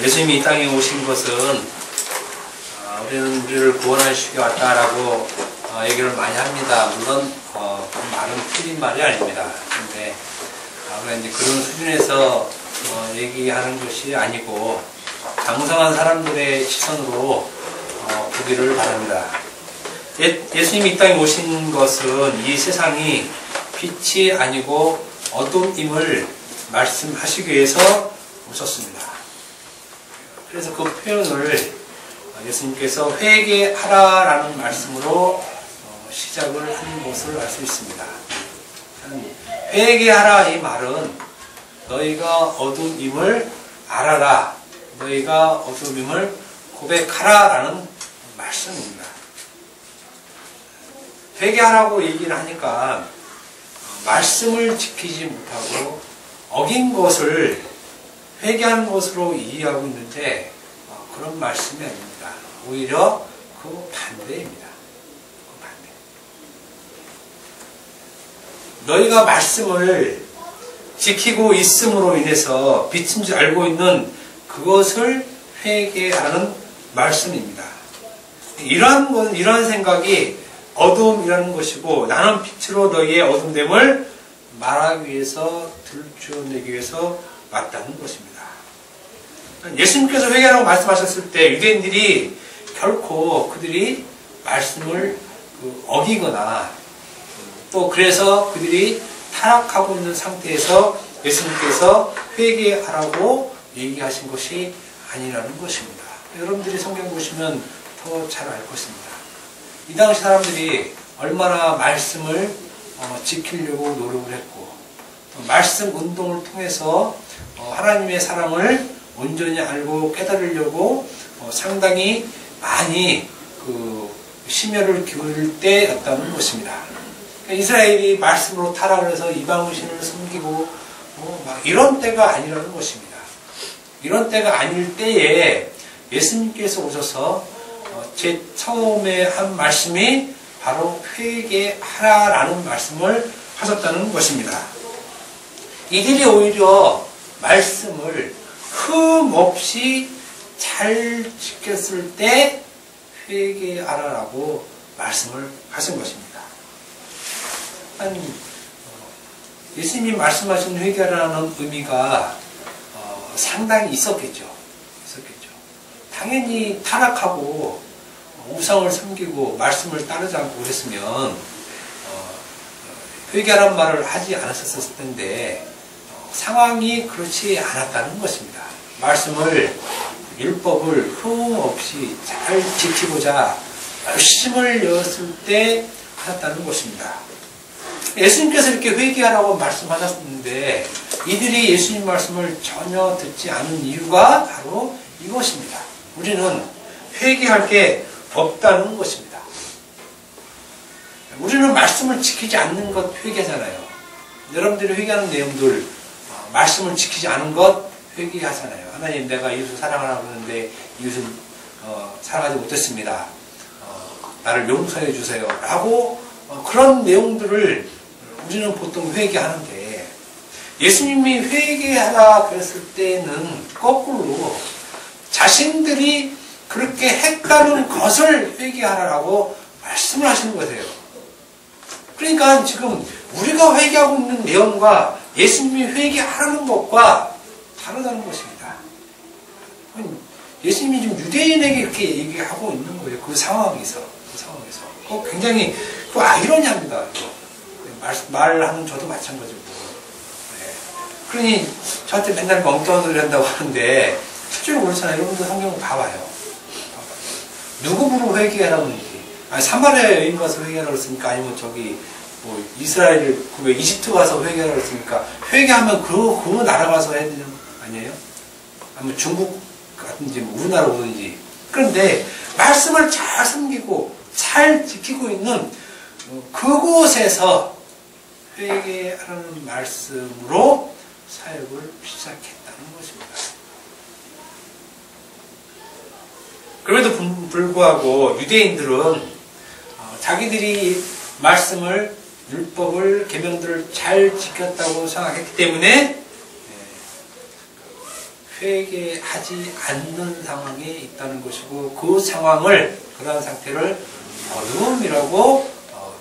예수님이 이 땅에 오신 것은 우리는 우리를 구원하시기 왔다라고 얘기를 많이 합니다. 물론 그 말은 틀린 말이 아닙니다. 그런데 이제 그런 수준에서 얘기하는 것이 아니고 장성한 사람들의 시선으로 보기를 바랍니다. 예수님이 이 땅에 오신 것은 이 세상이 빛이 아니고 어둠임을 말씀하시기 위해서 오셨습니다. 그래서 그 표현을 예수님께서 회개하라라는 말씀으로 시작을 한 것을 알 수 있습니다. 회개하라 이 말은 너희가 어둠임을 알아라, 너희가 어둠임을 고백하라라는 말씀입니다. 회개하라고 얘기를 하니까 말씀을 지키지 못하고 어긴 것을 회개한 것으로 이해하고 있는데 그런 말씀이 아닙니다. 오히려 그 반대입니다. 그 반대. 너희가 말씀을 지키고 있음으로 인해서 빛인 줄 알고 있는 그것을 회개하는 말씀입니다. 이러한 생각이 어두움이라는 것이고 나는 빛으로 너희의 어둠됨을 말하기 위해서 들추어내기 위해서 왔다는 것입니다. 예수님께서 회개하라고 말씀하셨을 때 유대인들이 결코 그들이 말씀을 어기거나 또 그래서 그들이 타락하고 있는 상태에서 예수님께서 회개하라고 얘기하신 것이 아니라는 것입니다. 여러분들이 성경 보시면 더 잘 알 것입니다. 이 당시 사람들이 얼마나 말씀을 지키려고 노력을 했고 말씀 운동을 통해서 하나님의 사랑을 온전히 알고 깨달으려고 상당히 많이 심혈을 기울일 때였다는 것입니다. 이스라엘이 말씀으로 타락을 해서 이방의 신을 섬기고 막 이런 때가 아니라는 것입니다. 이런 때가 아닐 때에 예수님께서 오셔서 제 처음에 한 말씀이 바로 회개하라라는 말씀을 하셨다는 것입니다. 이들이 오히려 말씀을 흠없이 잘 지켰을 때 회개하라라고 말씀을 하신 것입니다. 예수님이 말씀하신 회개하라는 의미가 상당히 있었겠죠. 당연히 타락하고 우상을 섬기고 말씀을 따르지 않고 그랬으면 회개하라는 말을 하지 않았었을 텐데 상황이 그렇지 않았다는 것입니다. 말씀을 율법을 흠없이 잘 지키고자 열심을 내었을 때 하셨다는 것입니다. 예수님께서 이렇게 회개하라고 말씀하셨는데 이들이 예수님 말씀을 전혀 듣지 않은 이유가 바로 이것입니다. 우리는 회개할 게 없다는 것입니다. 우리는 말씀을 지키지 않는 것 회개하잖아요. 여러분들이 회개하는 내용들 말씀을 지키지 않은 것 회개하잖아요. 하나님 내가 이웃을 사랑하라고 하는데 이웃을 사랑하지 못했습니다. 나를 용서해 주세요. 라고 그런 내용들을 우리는 보통 회개하는데 예수님이 회개하라 그랬을 때는 거꾸로 자신들이 그렇게 했다는 것을 회개하라고 말씀을 하시는 거예요. 그러니까 지금 우리가 회개하고 있는 내용과 예수님이 회개하라는 것과 다르다는 것입니다. 예수님이 지금 유대인에게 이렇게 얘기하고 있는 거예요. 그 상황에서. 굉장히 아이러니합니다. 말하는 저도 마찬가지고. 네. 그러니 저한테 맨날 멍청한 소리 한다고 하는데 실제로 그렇잖아요. 여러분들 성경을 봐봐요. 누구 회개하라는지. 사마리아 여인 가서 회개하라고 했습니까? 아니면 저기 이스라엘 이집트 가서 회개하라고 했습니까? 회개하면 그 나라 가서 해야 되는 거 아니에요? 아니면 중국 같은지 우리나라 오든지. 그런데 말씀을 잘 섬기고 잘 지키고 있는 그곳에서 회개하라는 말씀으로 사역을 시작했다는 것입니다. 그럼에도 불구하고 유대인들은 자기들이 말씀을 율법을 계명들을 잘 지켰다고 생각했기 때문에 회개하지 않는 상황에 있다는 것이고 그 상황을 그러한 상태를 어두움이라고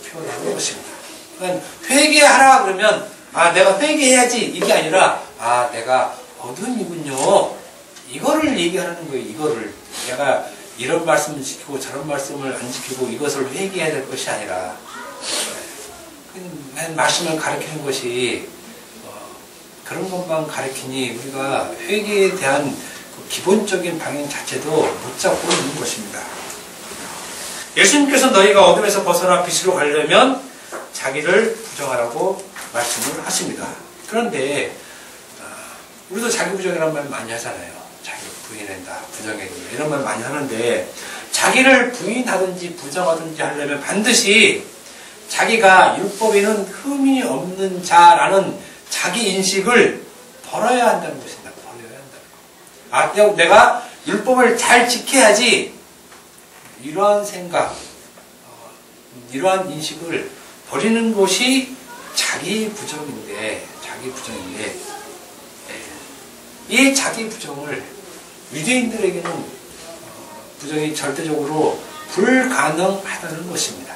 표현하는 것입니다. 그러니까 회개하라 그러면 내가 회개해야지 이게 아니라 내가 어두움이군요. 이거를 얘기하는 거예요. 이거를 내가 이런 말씀을 지키고 저런 말씀을 안 지키고 이것을 회개해야 될 것이 아니라 말씀을 가르치는 것이 그런 것만 가르치니 우리가 회개에 대한 그 기본적인 방향 자체도 못 잡고 있는 것입니다. 예수님께서 너희가 어둠에서 벗어나 빛으로 가려면 자기를 부정하라고 말씀을 하십니다. 그런데 우리도 자기 부정이라는 말 많이 하잖아요. 자기를 부인한다, 부정해준다 이런 말 많이 하는데 자기를 부인하든지 부정하든지 하려면 반드시 자기가 율법에는 흠이 없는 자라는 자기 인식을 버려야 한다는 것입니다. 버려야 한다는 거. 내가 율법을 잘 지켜야지 이러한 생각, 이러한 인식을 버리는 것이 자기 부정인데 이 자기 부정을 유대인들에게는 부정이 절대적으로 불가능하다는 것입니다.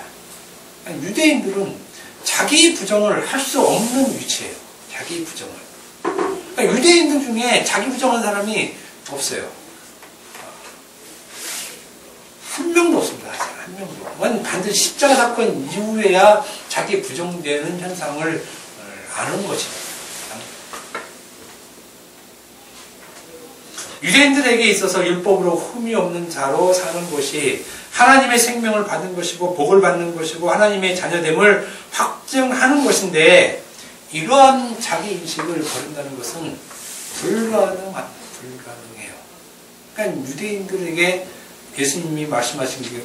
유대인들은 자기 부정을 할 수 없는 위치예요. 자기 부정을. 그러니까 유대인들 중에 자기 부정한 사람이 없어요. 한 명도 없습니다. 한 명도. 반드시 십자가 사건 이후에야 자기 부정되는 현상을 아는 것입니다. 유대인들에게 있어서 율법으로 흠이 없는 자로 사는 것이 하나님의 생명을 받은 것이고 복을 받는 것이고 하나님의 자녀됨을 확증하는 것인데 이러한 자기 인식을 버린다는 것은 불가능해요. 그러니까 유대인들에게 예수님이 말씀하신 게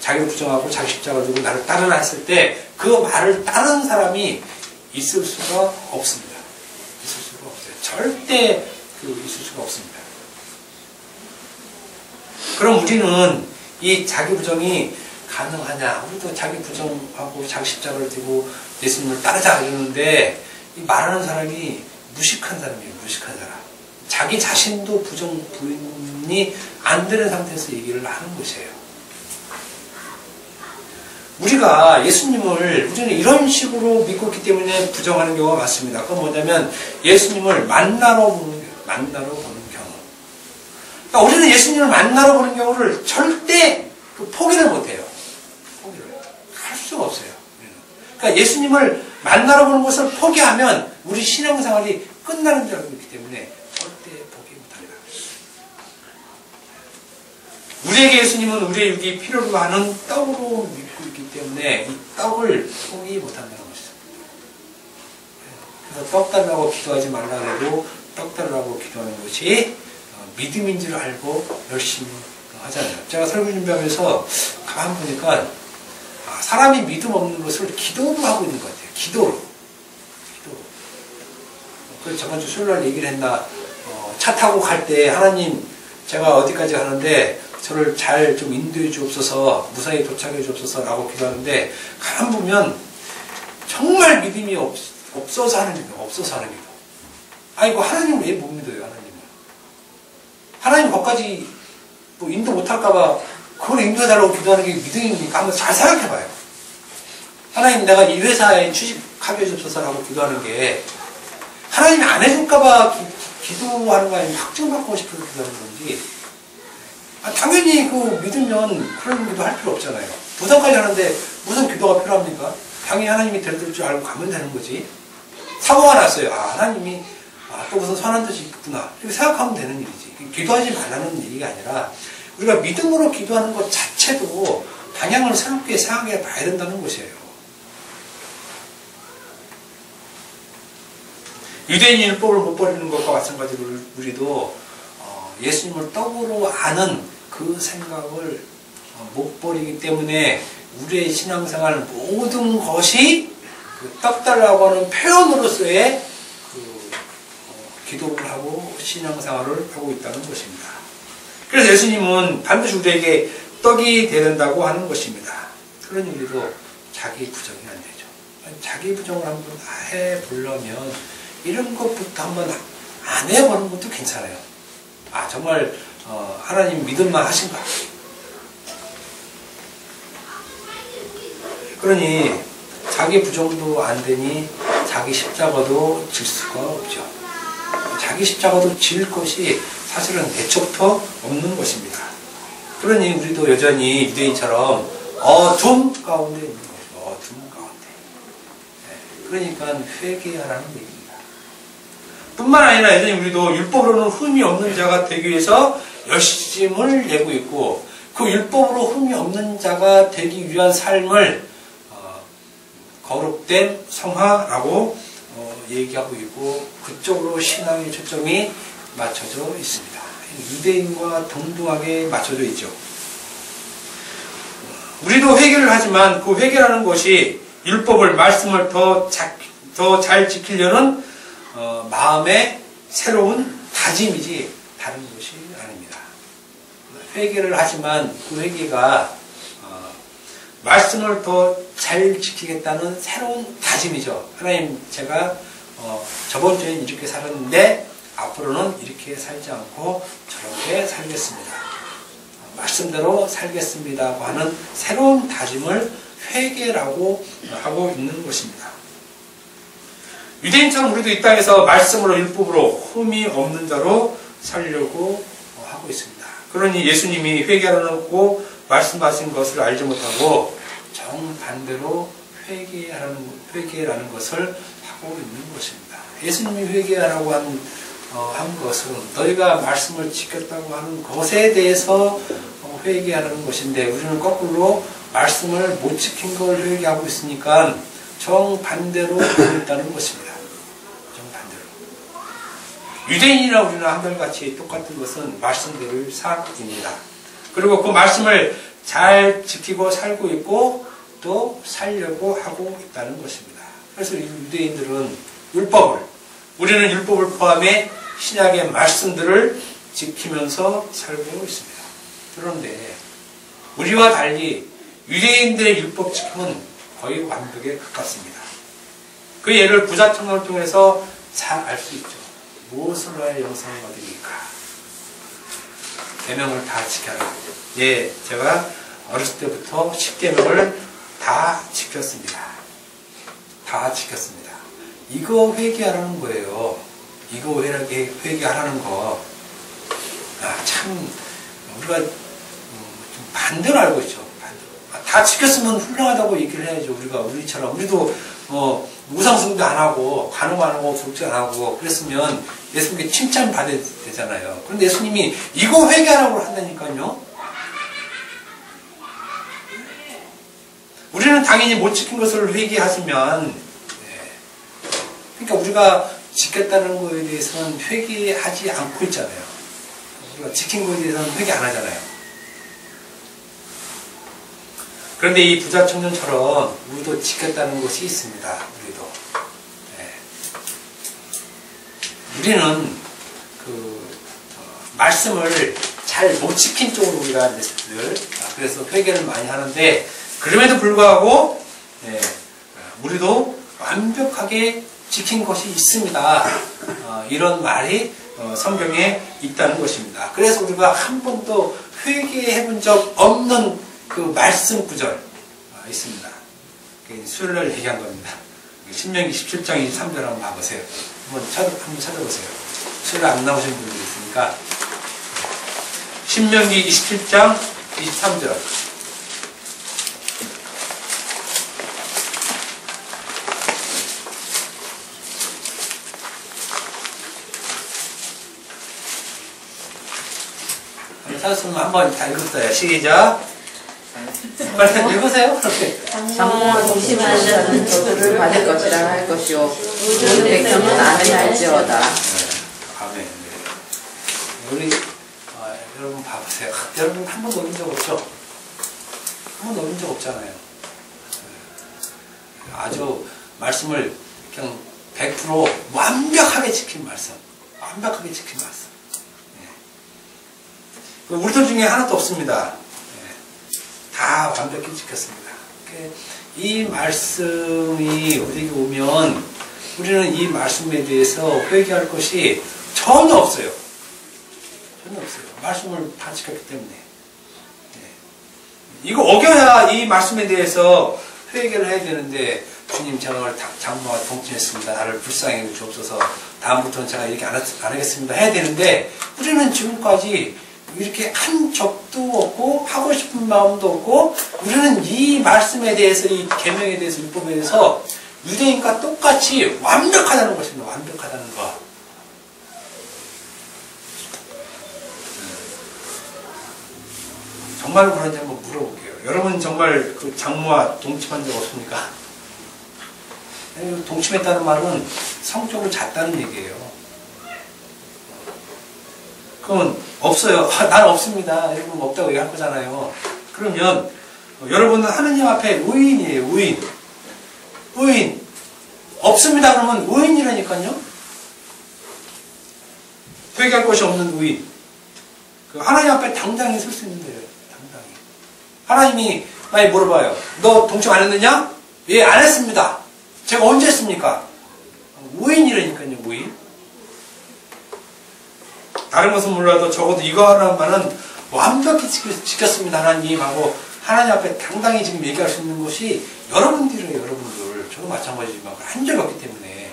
자기를 부정하고 자기 십자가를 두고 나를 따르라 했을 때 그 말을 따르는 사람이 있을 수가 없습니다. 있을 수가 없어요. 절대 있을 수가 없습니다. 그럼 우리는 이 자기 부정이 가능하냐? 우리도 자기 부정하고 자기 십자가를 지고 예수님을 따르자 이러는데 이 말하는 사람이 무식한 사람이에요. 무식한 사람. 자기 자신도 부인이 안 되는 상태에서 얘기를 하는 것이에요. 우리가 우리는 이런 식으로 믿고 있기 때문에 부정하는 경우가 많습니다. 그건 뭐냐면 예수님을 만나러 보는 경우. 그러니까 우리는 예수님을 만나러 보는 경우를 절대 포기를 못해요. 포기를 할 수가 없어요. 그러니까 예수님을 만나러 보는 것을 포기하면 우리 신앙생활이 끝나는 줄 알고 있기 때문에 절대 포기 못합니다. 우리에게 예수님은 우리의 육이 필요로 하는 떡으로 믿고 있기 때문에 이 떡을 포기 못한다는 것이죠. 그래서 떡 달라고 기도하지 말라 해도 떡 달라고 기도하는 것이 믿음인 줄 알고 열심히 하잖아요. 제가 설교 준비하면서 가만 보니까 사람이 믿음 없는 것을 기도로 하고 있는 것 같아요. 기도로. 그래서 저번주 수요일날 얘기를 했나, 차 타고 갈 때 하나님 제가 어디까지 가는데 저를 잘 좀 인도해 주옵소서, 무사히 도착해 주옵소서 라고 기도하는데 가만 보면 정말 믿음이 없어서 하는 기도. 이거 하나님 왜 못 믿어요? 하나님 거기까지 인도 못할까봐 그걸 인도해달라고 기도하는 게 믿음입니까? 한번 잘 생각해봐요. 하나님 내가 이 회사에 취직하게 해주셔서라고 기도하는 게 하나님이 안 해줄까봐 기도하는 거 아니면 확증받고 싶어서 기도하는 건지 당연히 믿으면 그런 기도 할 필요 없잖아요. 부산까지 하는데 무슨 기도가 필요합니까? 당연히 하나님이 들을 줄 알고 가면 되는 거지. 사고가 났어요. 하나님이 또 무슨 선한 뜻이 있구나 이렇게 생각하면 되는 일이지. 기도하지 말라는 얘기가 아니라 우리가 믿음으로 기도하는 것 자체도 방향을 새롭게 생각해 봐야 된다는 것이에요. 유대인 율법을 못 버리는 것과 마찬가지로 우리도 예수님을 떡으로 아는 그 생각을 못 버리기 때문에 우리의 신앙생활 모든 것이 떡 달라고 하는 표현으로서의 기도를 하고 신앙생활을 하고 있다는 것입니다. 그래서 예수님은 반드시 우리에게 떡이 되는다고 하는 것입니다. 그런 의미로 자기 부정이 안 되죠. 자기 부정을 한번 해보려면 이런 것부터 한번 안 해보는 것도 괜찮아요. 정말 하나님 믿음만 하신가. 그러니 자기 부정도 안 되니 자기 십자가도 질 수가 없죠. 자기 십자가도 질 것이 사실은 애초부터 없는 것입니다. 그러니 우리도 여전히 유대인처럼 어둠 가운데 있는 것이고 어둠 가운데. 그러니까 회개하라는 얘기입니다. 뿐만 아니라 여전히 우리도 율법으로는 흠이 없는 자가 되기 위해서 열심을 내고 있고 그 율법으로 흠이 없는 자가 되기 위한 삶을 거룩된 성화라고 얘기하고 있고 그쪽으로 신앙의 초점이 맞춰져 있습니다. 유대인과 동등하게 맞춰져 있죠. 우리도 회개를 하지만 그 회개라는 것이 율법을 말씀을 더 잘 지키려는 마음의 새로운 다짐이지 다른 것이 아닙니다. 회개를 하지만 그 회개가 말씀을 더 잘 지키겠다는 새로운 다짐이죠. 하나님, 제가 저번 주에는 이렇게 살았는데 앞으로는 이렇게 살지 않고 저렇게 살겠습니다. 말씀대로 살겠습니다 하는 새로운 다짐을 회개라고 하고 있는 것입니다. 유대인처럼 우리도 이 땅에서 말씀으로 율법으로 흠이 없는 자로 살려고 하고 있습니다. 그러니 예수님이 회개하라고 말씀하신 것을 알지 못하고 정반대로 회개라는 것을 하고 있는 것입니다. 예수님이 회개하라고 한 것은 너희가 말씀을 지켰다고 하는 것에 대해서 회개하는 것인데 우리는 거꾸로 말씀을 못 지킨 걸 회개하고 있으니까 정반대로 하고 있다는 것입니다. 정반대로. 유대인이나 우리는 한결같이 똑같은 것은 말씀대로의 사악입니다. 그리고 그 말씀을 잘 지키고 살고 있고 또 살려고 하고 있다는 것입니다. 그래서 유대인들은 우리는 율법을 포함해 신약의 말씀들을 지키면서 살고 있습니다. 그런데 우리와 달리 유대인들의 율법 지킴은 거의 완벽에 가깝습니다. 그 예를 부자청론을 통해서 잘 알 수 있죠. 무엇을 하여 영생을 얻으리까? 계명을 다 지켜라. 예, 제가 어렸을 때부터 10계명을 다 지켰습니다. 다 지켰습니다. 이거 회개하라는 거예요. 이거 회개하라는 거. 참 우리가 좀 반대로 알고 있죠. 반대로. 다 지켰으면 훌륭하다고 얘기를 해야죠. 우리처럼 우리도 우상숭배 안 하고 간음 안 하고 불제 안 하고 그랬으면 예수님께 칭찬 받아야 되잖아요. 그런데 예수님이 이거 회개하라고 한다니까요. 우리는 당연히 못 지킨 것을 회개하시면 그러니까 우리가 지켰다는 것에 대해서는 회개하지 않고 있잖아요. 우리가 지킨 것에 대해서는 회개 안 하잖아요. 그런데 이 부자 청년처럼 우리도 지켰다는 것이 있습니다. 우리도. 우리는 말씀을 잘 못 지킨 쪽으로 우리가 늘 그래서 회개를 많이 하는데 그럼에도 불구하고 우리도 완벽하게 지킨 것이 있습니다. 이런 말이 성경에 있다는 것입니다. 그래서 우리가 한 번도 회개해 본 적 없는 그 말씀 구절 있습니다. 수요일날 얘기한 겁니다. 신명기 17장 23절 한번 봐보세요. 한번 찾아보세요. 수요일 안 나오신 분들이 있으니까 신명기 27장 23절 찾았으면 한번 다 읽었어요. 시작. 빨리 읽으세요. 장모와 조심하는 자는 저주를 받을 것이라 할 것이요 모든 백성은 아멘할지어다. 아멘. 우리 여러분 봐보세요. 여러분 한 번도 어린 적 없죠? 한 번도 어린 적 없잖아요. 아주 말씀을 그냥 100% 완벽하게 지킨 말씀. 완벽하게 지킨 말씀. 우리들 중에 하나도 없습니다. 다 완벽히 지켰습니다. 이 말씀이 우리에게 오면 우리는 이 말씀에 대해서 회개할 것이 전혀 없어요. 전혀 없어요. 말씀을 다 지켰기 때문에. 이거 어겨야 이 말씀에 대해서 회개를 해야 되는데, 주님 제가 오늘 장모와 동침했습니다. 나를 불쌍히 여겨 주옵소서. 다음부터는 제가 이렇게 안 하겠습니다. 해야 되는데, 우리는 지금까지 이렇게 한 적도 없고 하고 싶은 마음도 없고, 우리는 이 말씀에 대해서, 이 계명에 대해서, 율법에 대해서 유대인과 똑같이 완벽하다는 것입니다. 완벽하다는 것. 정말 그런지 한번 물어볼게요. 여러분 정말 그 장모와 동침한 적 없습니까? 동침했다는 말은 성적으로 잤다는 얘기예요. 그러면 없어요. 난 없습니다. 여러분 없다고 얘기할 거잖아요. 그러면 여러분은 하느님 앞에 의인이에요. 의인. 없습니다. 그러면 의인이라니까요. 회개할 것이 없는 의인. 하나님 앞에 당당히 설 수 있는 거예요. 당당히. 하나님이 많이 물어봐요. 너 동침 안 했느냐? 예, 안 했습니다. 제가 언제 했습니까? 의인이라니까요. 의인. 다른 것은 몰라도 적어도 이거 하나만은 완벽히 지켰습니다. 하나님 하고 하나님 앞에 당당히 지금 얘기할 수 있는 것이 여러분들이에요. 여러분들. 저도 마찬가지지만 한 적이 없기 때문에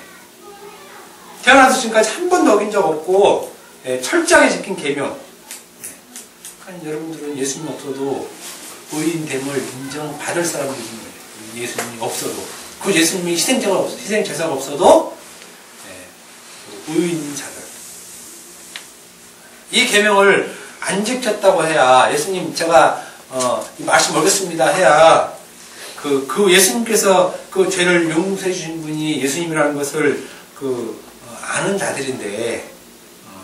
태어나서 지금까지 한 번도 어긴 적 없고 철저하게 지킨 계명. 여러분들은 예수님 없어도 의인됨을 인정받을 사람들입니다. 예수님이 없어도 그 예수님이 희생제사가 없어도 의인인 자들. 이 계명을 안 지켰다고 해야 예수님 제가 이 말씀 먹겠습니다 해야 그 예수님께서 그 죄를 용서해 주신 분이 예수님이라는 것을 아는 자들인데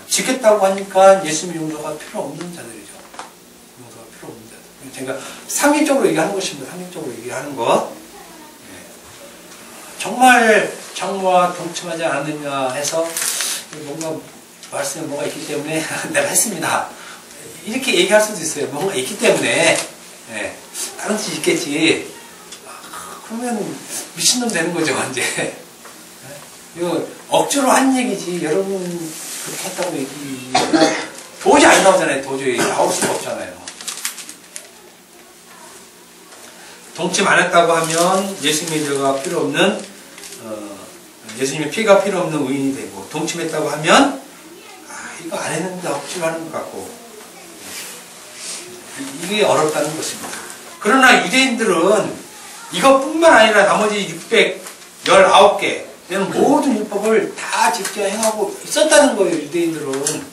지켰다고 하니까 예수님 용서가 필요 없는 자들이죠. 용서가 필요 없는 자들. 제가 상식적으로 얘기하는 것입니다. 상식적으로 얘기하는 것. 정말 장모와 동침하지 않았느냐 해서 뭔가 말씀에 뭐가 있기 때문에 내가 했습니다. 이렇게 얘기할 수도 있어요. 뭔가 있기 때문에 다른 뜻이 있겠지. 그러면 미친놈 되는 거죠, 이제. 이거 억지로 한 얘기지. 여러분 그렇게 했다고 얘기가 도저히 안 나오잖아요. 도저히 나올 수가 없잖아요. 동침 안 했다고 하면 예수님의 죄가 필요 없는 예수님의 피가 필요 없는 의인이 되고, 동침했다고 하면 이거 안 했는데 억지로 하는 것 같고, 이게 어렵다는 것입니다. 그러나 유대인들은 이것뿐만 아니라 나머지 619개 이런 모든 율법을 다 직접 행하고 있었다는 거예요. 유대인들은.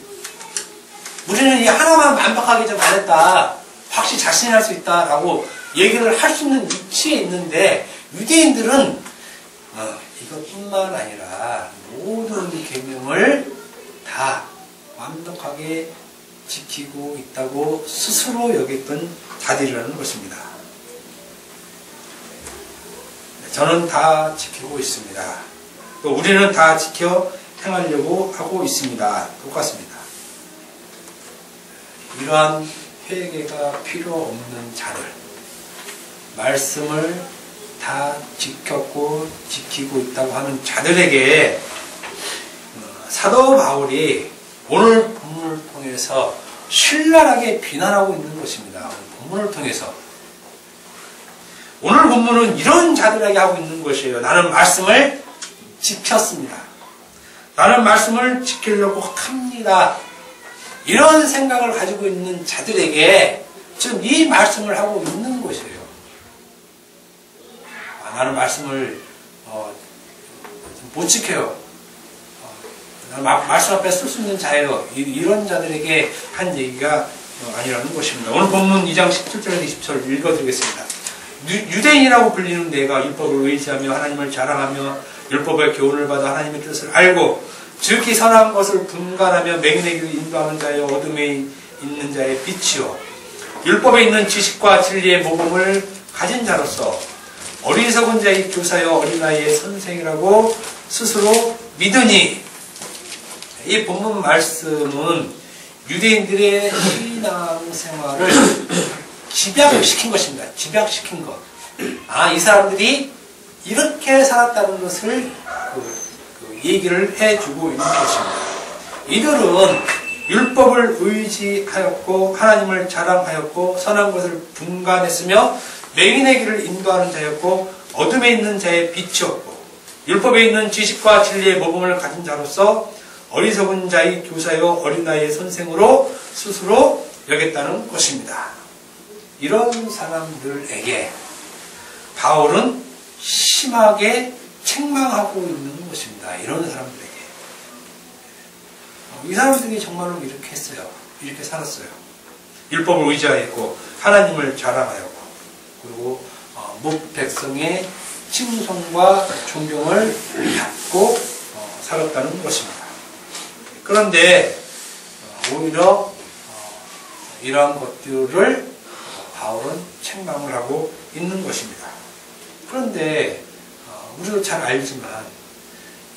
우리는 이 하나만 완벽하게 좀 안 했다, 확실히 자신할 수 있다라고 얘기를 할 수 있는 위치에 있는데, 유대인들은 이것뿐만 아니라 모든 계명을 다 완벽하게 지키고 있다고 스스로 여겼던 자들이라는 것입니다. 저는 다 지키고 있습니다. 또 우리는 다 지켜 행하려고 하고 있습니다. 똑같습니다. 이러한 회개가 필요 없는 자들, 말씀을 다 지켰고 지키고 있다고 하는 자들에게 사도 바울이 오늘 본문을 통해서 신랄하게 비난하고 있는 것입니다. 오늘 본문을 통해서. 오늘 본문은 이런 자들에게 하고 있는 것이에요. 나는 말씀을 지켰습니다. 나는 말씀을 지키려고 합니다. 이런 생각을 가지고 있는 자들에게 지금 이 말씀을 하고 있는 것이에요. 나는 말씀을 못 지켜요. 나는 말씀 앞에 쓸 수 있는 자예요. 이런 자들에게 한 얘기가 아니라는 것입니다. 오늘 본문 2장 17절 20절 읽어드리겠습니다. 유대인이라고 불리는 내가 율법을 의지하며 하나님을 자랑하며 율법의 교훈을 받아 하나님의 뜻을 알고 즉히 선한 것을 분간하며 맹인의 길을 인도하는 자여 어둠에 있는 자의 빛이요 율법에 있는 지식과 진리의 모범을 가진 자로서 어리석은 자의 교사여 어린아이의 선생이라고 스스로 믿으니. 이 본문 말씀은 유대인들의 신앙생활을 집약시킨 것입니다. 집약시킨 것. 이 사람들이 이렇게 살았다는 것을 얘기를 해주고 있는 것입니다. 이들은 율법을 의지하였고 하나님을 자랑하였고 선한 것을 분간했으며 맹인의 길을 인도하는 자였고 어둠에 있는 자의 빛이었고 율법에 있는 지식과 진리의 모범을 가진 자로서 어리석은 자의 교사요 어린 나이의 선생으로 스스로 여겼다는 것입니다. 이런 사람들에게 바울은 심하게 책망하고 있는 것입니다. 이런 사람들에게. 이 사람들이 정말로 이렇게 했어요. 이렇게 살았어요. 율법을 의지하였고 하나님을 자랑하였고 그리고 백성의 칭송과 존경을 받고 살았다는 것입니다. 그런데 오히려 이러한 것들을 바울은 책망을 하고 있는 것입니다. 그런데 우리도 잘 알지만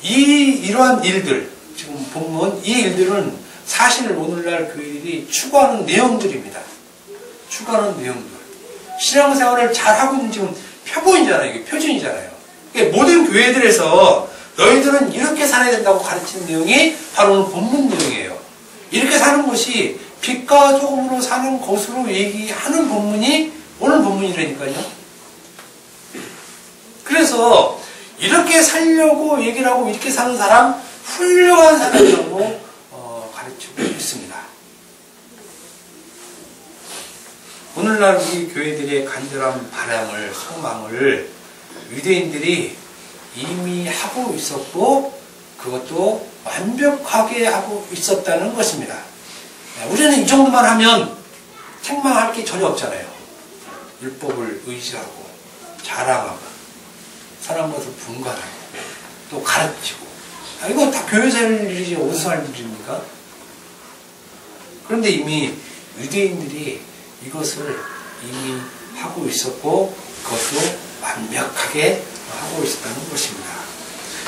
이러한 일들, 지금 본문 이 일들은 사실 오늘날 교회들이 추구하는 내용들입니다. 추구하는 내용들. 신앙생활을 잘하고 있는 지금 표본이잖아요. 이게 표준이잖아요. 그러니까 모든 교회들에서 너희들은 이렇게 살아야 된다고 가르치는 내용이 바로 오늘 본문 내용이에요. 이렇게 사는 것이 빛과 소금으로 사는 것으로 얘기하는 본문이 오늘 본문이라니까요. 그래서 이렇게 살려고 얘기를 하고 이렇게 사는 사람 훌륭한 사람이라고 가르치고 있습니다. 오늘날 우리 교회들의 간절한 바람을 소망을 유대인들이 이미 하고 있었고 그것도 완벽하게 하고 있었다는 것입니다. 우리는 이 정도만 하면 책망할 게 전혀 없잖아요. 율법을 의지하고 자랑하고 선한 것을 분간하고 또 가르치고 이거 다 교회에서 할 일이지 어디서 할 일입니까? 그런데 이미 유대인들이 이것을 이미 하고 있었고 그것도 완벽하게 하고 있었다는 것입니다.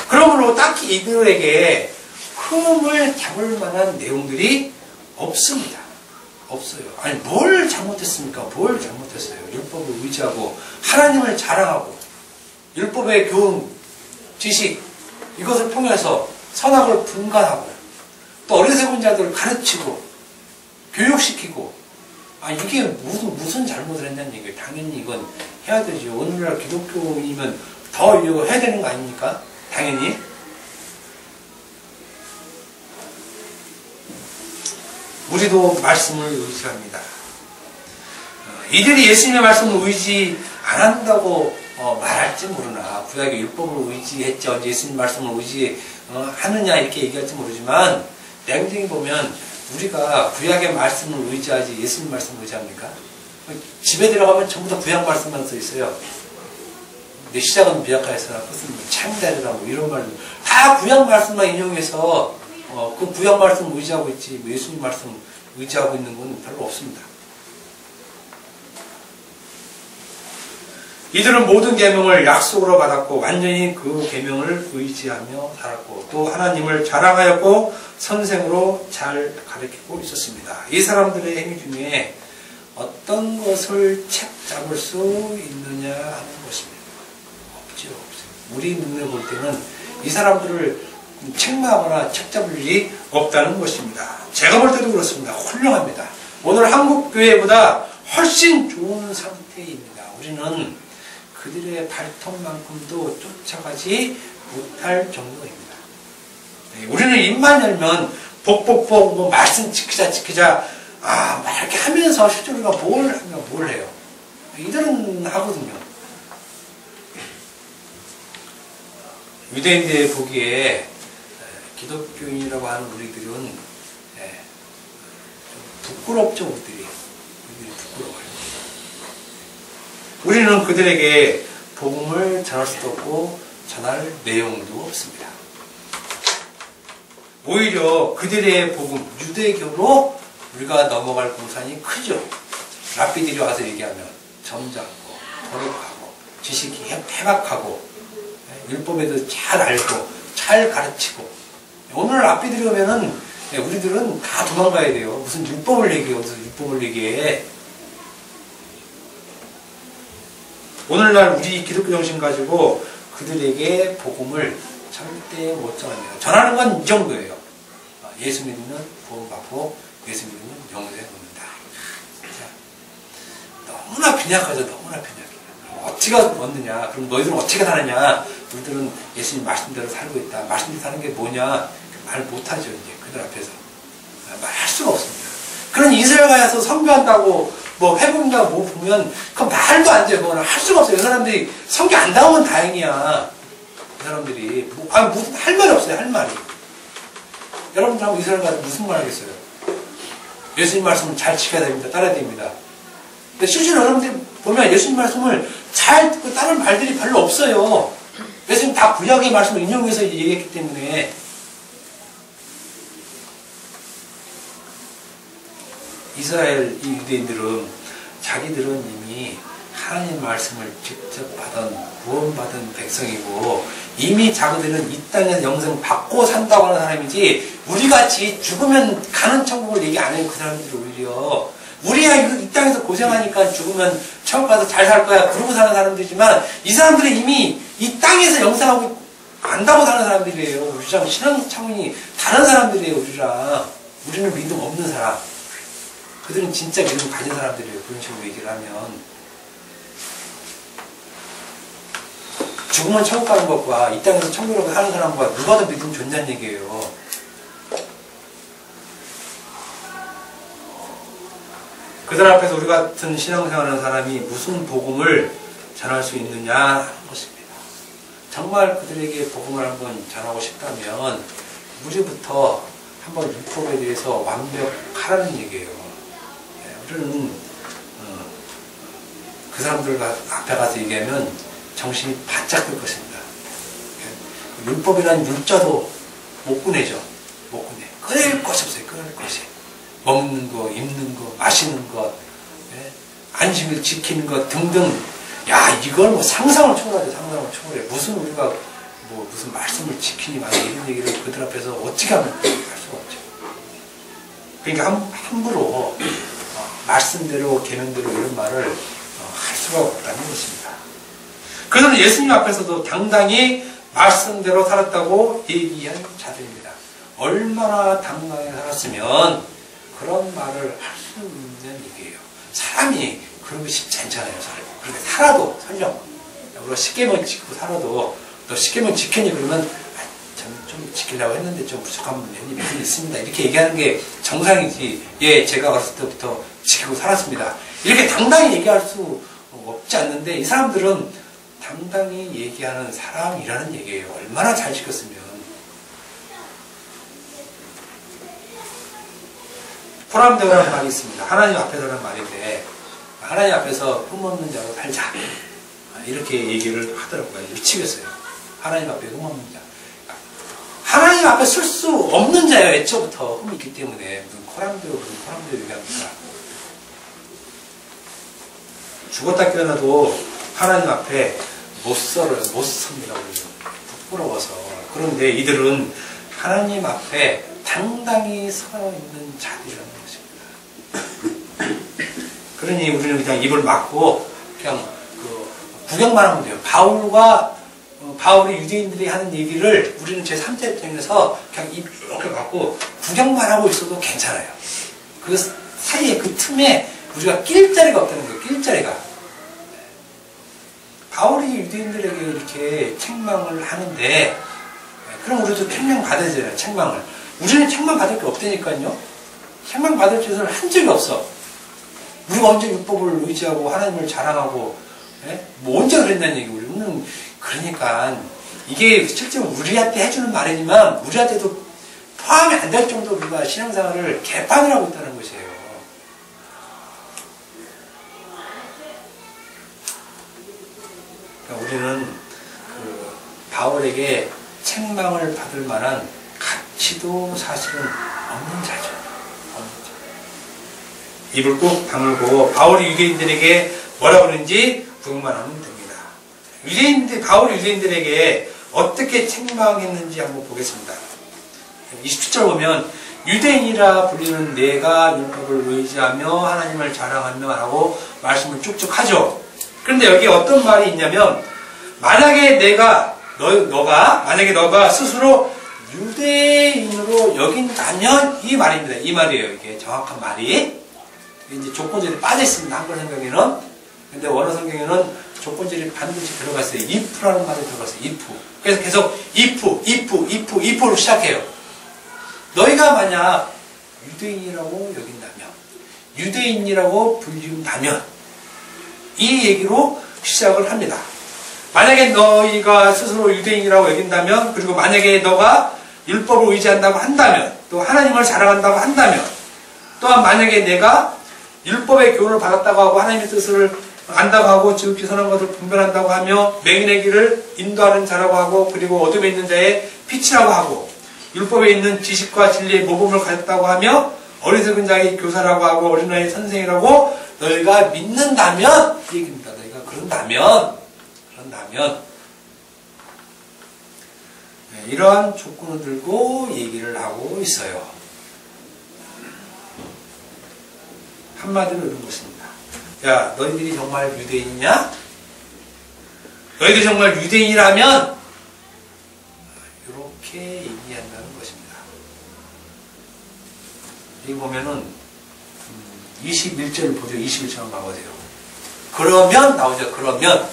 그러므로 딱히 이들에게 흠을 잡을 만한 내용들이 없습니다. 없어요. 아니 뭘 잘못했습니까? 뭘 잘못했어요? 율법을 의지하고 하나님을 자랑하고 율법의 교훈, 지식 이것을 통해서 선악을 분간하고 또 어리석은 자들을 가르치고 교육시키고 이게 무슨 잘못을 했냐는 얘기예요. 당연히 이건 해야 되죠. 오늘날 기독교인이면 더 이거 해야 되는 거 아닙니까? 당연히. 우리도 말씀을 의지합니다. 이들이 예수님의 말씀을 의지 안 한다고 말할지 모르나 구약의 율법을 의지했지 언제 예수님 말씀을 의지하느냐 이렇게 얘기할지 모르지만 냉정히 보면 우리가 구약의 말씀을 의지하지 예수님 말씀을 의지합니까? 집에 들어가면 전부 다 구약 말씀만 써 있어요. 내 시작은 미약하였으나 끝은 창대하리라고 이런 말들 다 구약 말씀만 인용해서 그 구약 말씀을 의지하고 있지 예수님 말씀 의지하고 있는 건 별로 없습니다. 이들은 모든 계명을 약속으로 받았고 완전히 그 계명을 의지하며 살았고 또 하나님을 자랑하였고 선생으로 잘 가르치고 있었습니다. 이 사람들의 행위 중에 어떤 것을 책 잡을 수 있느냐 하는 것입니다. 없죠. 우리 눈에 볼 때는 이 사람들을 책망하거나 책 잡을 일이 없다는 것입니다. 제가 볼 때도 그렇습니다. 훌륭합니다. 오늘 한국 교회보다 훨씬 좋은 상태입니다. 우리는 그들의 발톱만큼도 쫓아가지 못할 정도입니다. 우리는 입만 열면 복복복 뭐 말씀 지키자 막 이렇게 하면서 실제로 우리가 뭘 해요? 이들은 하거든요. 유대인들의 보기에 기독교인이라고 하는 우리들은 좀 부끄럽죠. 우리들이 부끄러워요. 우리는 그들에게 복음을 전할 수도 없고 전할 내용도 없습니다. 오히려 그들의 복음, 유대교로 우리가 넘어갈 공산이 크죠. 랍비들이 와서 얘기하면 점잖고 거룩하고 지식이 해박하고 율법에도 잘 알고 잘 가르치고 오늘 랍비들이 오면은 우리들은 다 도망가야 돼요. 무슨 율법을 얘기해. 무슨 율법을 얘기해. 오늘날 우리 기독교 정신 가지고 그들에게 복음을 절대 못 전합니다. 전하는 건 이 정도예요. 예수 믿으면 구원받고 예수 믿으면 영생에 얻는다. 너무나 빈약하죠. 너무나 빈약해. 어떻게 얻느냐? 그럼 너희들은 어떻게 사느냐? 우리들은 예수님 말씀대로 살고 있다. 말씀대로 사는 게 뭐냐? 말 못하죠. 이제 그들 앞에서 말할 수가 없습니다. 그런 이스라엘 가서 선교한다고 뭐 회복인가 뭐 보면 그 말도 안 돼요. 그거는 할 수가 없어요. 이 사람들이 선교 안 당하면 다행이야. 이 사람들이 무슨 할 말이 없어요. 할 말이. 여러분들하고 이스라엘 가서 무슨 말 하겠어요? 예수님 말씀을 잘 지켜야 됩니다. 따라야 됩니다. 근데 실제로 여러분들이 보면 예수님 말씀을 잘 따르는 말들이 별로 없어요. 예수님 다 구약의 말씀을 인용해서 얘기했기 때문에. 이스라엘 유대인들은 자기들은 이미 하나님 말씀을 직접 받은 구원받은 백성이고 이미 자기들은 이 땅에서 영생 받고 산다고 하는 사람이지 우리같이 죽으면 가는 천국을 얘기 안 해요. 그 사람들이 오히려 우리야 이 땅에서 고생하니까 죽으면 천국 가서 잘 살 거야 그러고 사는 사람들이지만 이 사람들은 이미 이 땅에서 영생하고 안다고 사는 사람들이에요. 우리랑 신앙 차원이 다른 사람들이에요. 우리는 믿음 없는 사람. 그들은 진짜 믿음 가진 사람들이에요. 그런 식으로 얘기를 하면. 죽으면 천국 가는 것과 이 땅에서 천국으로 사는 사람과 누가 더 믿음 좋냐는 얘기예요. 그들 앞에서 우리 같은 신앙생활하는 사람이 무슨 복음을 전할 수 있느냐 하는 것입니다. 정말 그들에게 복음을 한번 전하고 싶다면 우리부터 한번 율법에 대해서 완벽하라는 얘기예요. 우리는 그 사람들 앞에 가서 얘기하면 정신이 바짝 들 것입니다. 율법이라는 율자도 못 구내죠. 못 구내. 끊을 것이 없어요. 끊을 것이. 먹는 거, 입는 거, 마시는 것, 안식을 지키는 것 등등. 야, 이걸 뭐 상상을 초월하죠. 상상을 초월해. 무슨 우리가 뭐 무슨 말씀을 지키니 막 이런 얘기를 그들 앞에서 어떻게 하면 할 수가 없죠. 그러니까 함부로 말씀대로 계명대로 이런 말을 할 수가 없다는 것입니다. 그들은 예수님 앞에서도 당당히 말씀대로 살았다고 얘기한 자들입니다. 얼마나 당당히 살았으면 그런 말을 할 수 있는 얘기예요. 사람이 그런 게 쉽지 않잖아요. 그렇게 살아도 설령 우리가 10계명 지키고 살아도 너 10계명 지켰니? 그러면 좀 지키려고 했는데 좀 부족한 면이 몇 개 있습니다. 이렇게 얘기하는 게 정상이지. 예, 제가 어렸을 때부터 지키고 살았습니다. 이렇게 당당히 얘기할 수 없지 않는데 이 사람들은 당당히 얘기하는 사람이라는 얘기예요. 얼마나 잘 지켰으면. 포람되라는 말이 있습니다. 하나님 앞에서라는 말인데 하나님 앞에서 흠없는 자로 살자. 이렇게 얘기를 하더라고요. 미치겠어요. 하나님 앞에 흠없는 자. 하나님 앞에 쓸 수 없는 자예요. 애초부터 흠이 있기 때문에. 무슨 코람되어 얘기합니다. 죽었다 깨어나도 하나님 앞에 못 섭니다. 부끄러워서. 그런데 이들은 하나님 앞에 당당히 서 있는 자들이라는 것입니다. 그러니 우리는 그냥 입을 막고 그냥 구경만 하면 돼요. 바울이 유대인들이 하는 얘기를 우리는 제3자 입장에서 그냥 입 이렇게 막고 구경만 하고 있어도 괜찮아요. 그 사이에 그 틈에 우리가 낄 자리가 없다는 거예요. 낄 자리가. 바울이 유대인들에게 이렇게 책망을 하는데 그럼 우리도 책망 받아야 되잖아요. 책망을. 우리는 책망 받을 게 없다니까요. 책망 받을 짓을 한 적이 없어. 우리가 언제 율법을 의지하고 하나님을 자랑하고 뭐 언제 그랬냐는 얘기. 우리는 그러니까 이게 실제로 우리한테 해주는 말이지만 우리한테도 포함이 안 될 정도로 우리가 신앙생활을 개판을 하고 있다는 것이에요. 그러니까 우리는 바울에게 책망을 받을 만한 가치도 사실은 없는 자죠. 입을 꾹 다물고 바울이 유대인들에게 뭐라고 그러는지 구경만 하면 됩니다. 바울이 유대인들에게 어떻게 책망했는지 한번 보겠습니다. 27절 보면 유대인이라 불리는 내가 율법을 의지하며 하나님을 자랑하며 하고 말씀을 쭉쭉 하죠. 그런데 여기 어떤 말이 있냐면 만약에 너가 스스로 유대인으로 여긴다면 이 말입니다. 이 말이에요. 이게 정확한 말이. 이제 조건절이 빠져 있습니다. 한글 성경에는. 근데 원어 성경에는 조건절이 반드시 들어갔어요. if라는 말이 들어갔어요. if. 그래서 계속 if로 시작해요. 너희가 만약 유대인이라고 여긴다면, 유대인이라고 불리운다면, 이 얘기로 시작을 합니다. 만약에 너희가 스스로 유대인이라고 여긴다면, 그리고 만약에 너가 율법을 의지한다고 한다면, 또 하나님을 사랑한다고 한다면, 또한 만약에 내가 율법의 교훈을 받았다고 하고 하나님의 뜻을 안다고 하고 지극히 선한 것을 분별한다고 하며 맹인의 길을 인도하는 자라고 하고 그리고 어둠에 있는 자의 빛이라고 하고 율법에 있는 지식과 진리의 모범을 가졌다고 하며 어리석은 자의 교사라고 하고 어린아이의 선생이라고 너희가 믿는다면 이 얘기입니다. 너희가 그런다면 네, 이러한 조건을 들고 얘기를 하고 있어요. 한마디로 이런 것입니다. 야, 너희들이 정말 유대인이냐? 너희들이 정말 유대인이라면 이렇게 얘기한다는 것입니다. 여기 보면은 21절을 보죠. 21절 한번 봐보세요. 그러면 나오죠. 그러면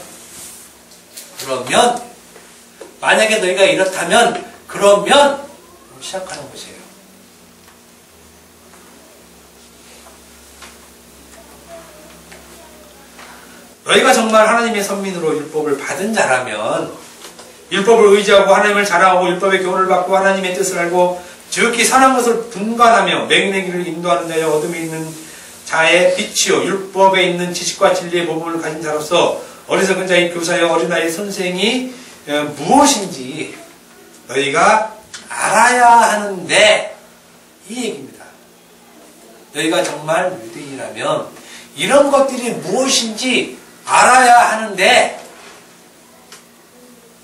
만약에 너희가 이렇다면 그러면 시작하는 것이에요. 너희가 정말 하나님의 선민으로 율법을 받은 자라면 율법을 의지하고 하나님을 자랑하고 율법의 교훈을 받고 하나님의 뜻을 알고 지극히 선한 것을 분간하며 맹인의 길을 인도하는 자여 어둠에 있는 자의 빛이요 율법에 있는 지식과 진리의 모범을 가진 자로서 어리석은 자의 교사여 어린아이의 선생이 무엇인지 너희가 알아야 하는데 이 얘기입니다. 너희가 정말 유대인이라면 이런 것들이 무엇인지 알아야 하는데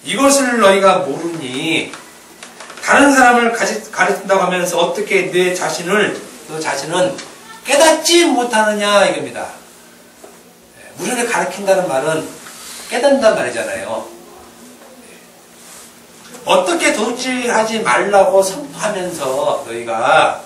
이것을 너희가 모르니 다른 사람을 가르친다고 하면서 어떻게 너 자신은 깨닫지 못하느냐 이겁니다. 우리를 가르친다는 말은 깨닫는다는 말이잖아요. 어떻게 도둑질하지 말라고 선포하면서 너희가